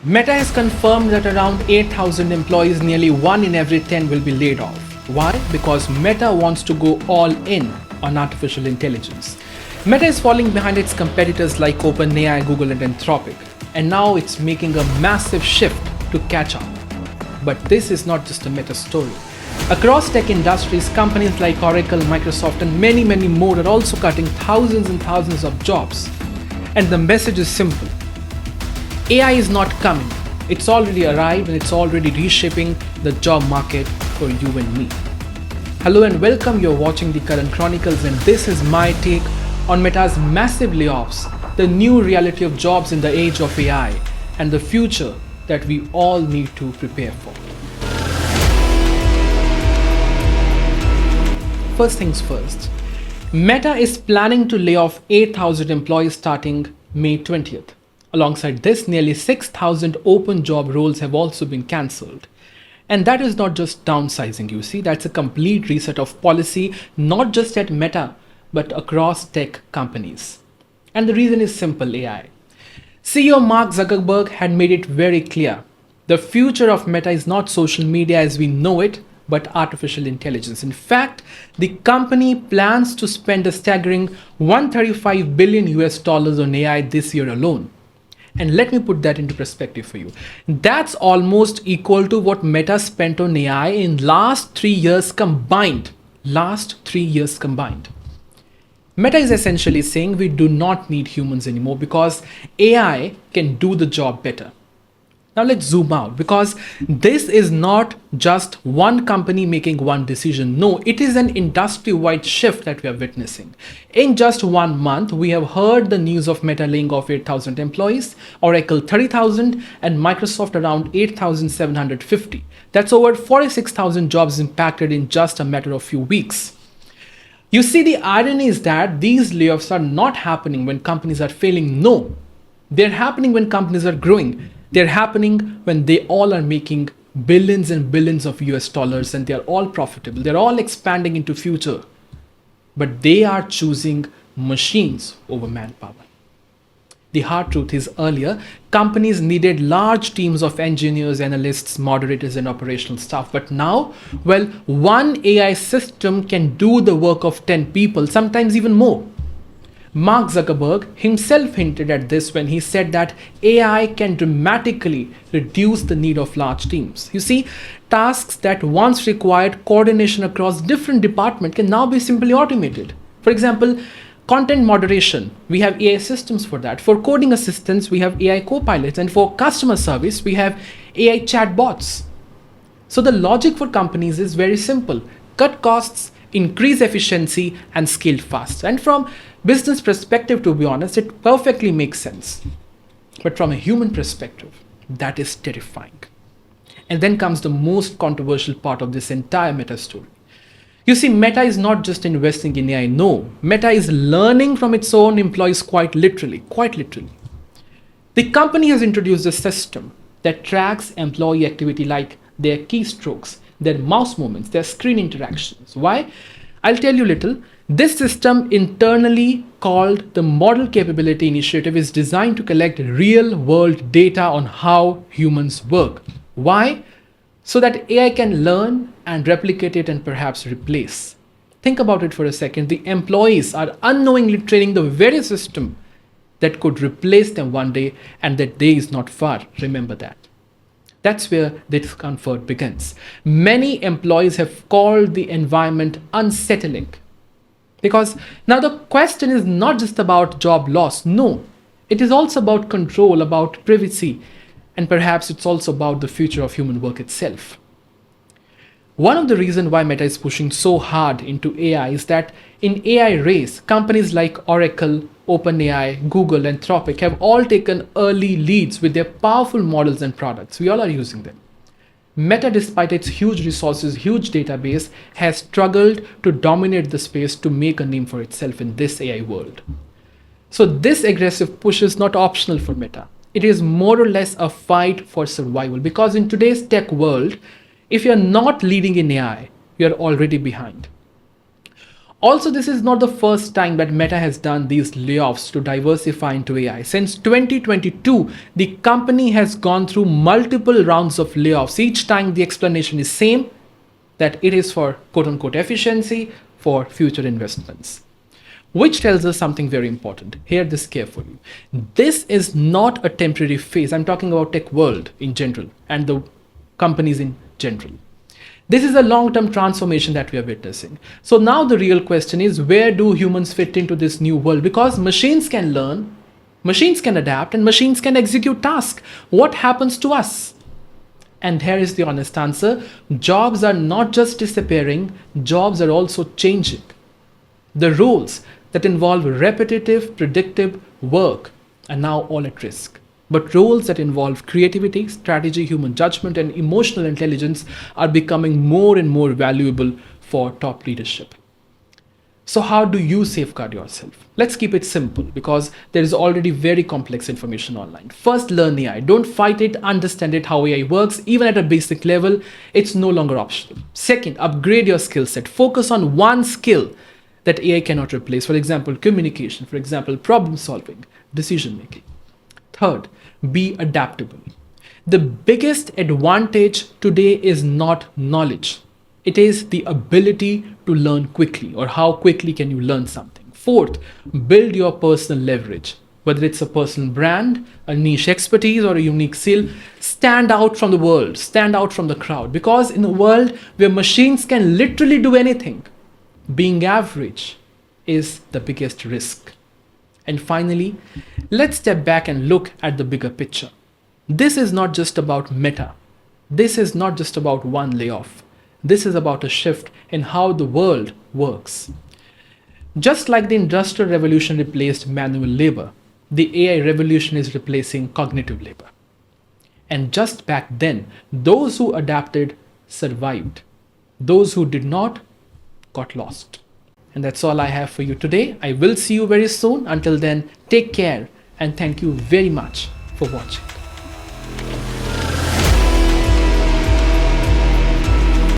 Meta has confirmed that around 8,000 employees, nearly 1 in every 10, will be laid off. Why? Because Meta wants to go all in on artificial intelligence. Meta is falling behind its competitors like OpenAI, Google, and Anthropic, and now it's making a massive shift to catch up. But this is not just a Meta story. Across tech industries, companies like Oracle, Microsoft, and many, many more are also cutting thousands and thousands of jobs. And the message is simple: AI is not coming. It's already arrived and it's already reshaping the job market for you and me. Hello and welcome. You're watching the Karan Chronicles, and this is my take on Meta's massive layoffs, the new reality of jobs in the age of AI, and the future that we all need to prepare for. First things first, Meta is planning to lay off 8,000 employees starting May 20th. Alongside this, nearly 6,000 open job roles have also been cancelled. And that is not just downsizing, you see, that's a complete reset of policy, not just at Meta, but across tech companies. And the reason is simple: AI. CEO Mark Zuckerberg had made it very clear. The future of Meta is not social media as we know it, but artificial intelligence. In fact, the company plans to spend a staggering 135 billion US dollars on AI this year alone. And let me put that into perspective for you. That's almost equal to what Meta spent on AI in last 3 years combined. Last 3 years combined. Meta is essentially saying we do not need humans anymore because AI can do the job better. Now let's zoom out, because this is not just one company making one decision. No, it is an industry-wide shift that we are witnessing. In just 1 month, we have heard the news of Meta laying off 8,000 employees, Oracle 30,000, and Microsoft around 8,750. That's over 46,000 jobs impacted in just a matter of few weeks. You see, the irony is that these layoffs are not happening when companies are failing. No, they're happening when companies are growing. They're happening when they all are making billions and billions of US dollars and they're all profitable. They're all expanding into future. But they are choosing machines over manpower. The hard truth is, earlier, companies needed large teams of engineers, analysts, moderators, and operational staff. But now, well, one AI system can do the work of 10 people, sometimes even more. Mark Zuckerberg himself hinted at this when he said that AI can dramatically reduce the need of large teams. You see, tasks that once required coordination across different departments can now be simply automated. For example, content moderation, we have AI systems for that. For coding assistance, we have AI co-pilots. And for customer service, we have AI chatbots. So the logic for companies is very simple: cut costs, increase efficiency, and scale fast. And from business perspective, to be honest, it perfectly makes sense. But from a human perspective, that is terrifying. And then comes the most controversial part of this entire Meta story. You see, Meta is not just investing in AI. No, Meta is learning from its own employees quite literally, quite literally. The company has introduced a system that tracks employee activity, like their keystrokes, their mouse movements, their screen interactions. Why? I'll tell you little. This system, internally called the Model Capability Initiative, is designed to collect real-world data on how humans work. Why? So that AI can learn and replicate it and perhaps replace. Think about it for a second. The employees are unknowingly training the very system that could replace them one day, and that day is not far. Remember that. That's where the discomfort begins. Many employees have called the environment unsettling. Because now the question is not just about job loss. No, it is also about control, about privacy, and perhaps it's also about the future of human work itself. One of the reasons why Meta is pushing so hard into AI is that in AI race, companies like Oracle, OpenAI, Google, and Anthropic have all taken early leads with their powerful models and products. We all are using them. Meta, despite its huge resources, huge database, has struggled to dominate the space to make a name for itself in this AI world. So this aggressive push is not optional for Meta. It is more or less a fight for survival, because in today's tech world, if you're not leading in AI, you're already behind. Also, this is not the first time that Meta has done these layoffs to diversify into AI. Since 2022, the company has gone through multiple rounds of layoffs. Each time the explanation is same, that it is for quote unquote efficiency, for future investments. Which tells us something very important. Hear this carefully. This is not a temporary phase. I'm talking about tech world in general and the companies in general. This is a long-term transformation that we are witnessing. So now the real question is, where do humans fit into this new world? Because machines can learn, machines can adapt, and machines can execute tasks. What happens to us? And here is the honest answer. Jobs are not just disappearing, jobs are also changing. The roles that involve repetitive, predictive work are now all at risk. But roles that involve creativity, strategy, human judgment, and emotional intelligence are becoming more and more valuable for top leadership. So, how do you safeguard yourself? Let's keep it simple because there is already very complex information online. First, learn AI. Don't fight it, understand it, how AI works. Even at a basic level, it's no longer optional. Second, upgrade your skill set. Focus on one skill that AI cannot replace. For example, communication, for example, problem solving, decision making. Third, be adaptable. The biggest advantage today is not knowledge. It is the ability to learn quickly, or how quickly can you learn something. Fourth, build your personal leverage. Whether it's a personal brand, a niche expertise, or a unique skill, stand out from the world, stand out from the crowd. Because in a world where machines can literally do anything, being average is the biggest risk. And finally, let's step back and look at the bigger picture. This is not just about Meta. This is not just about one layoff. This is about a shift in how the world works. Just like the Industrial Revolution replaced manual labor, the AI revolution is replacing cognitive labor. And just back then, those who adapted survived. Those who did not got lost. And that's all I have for you today. I will see you very soon. Until then, take care and thank you very much for watching.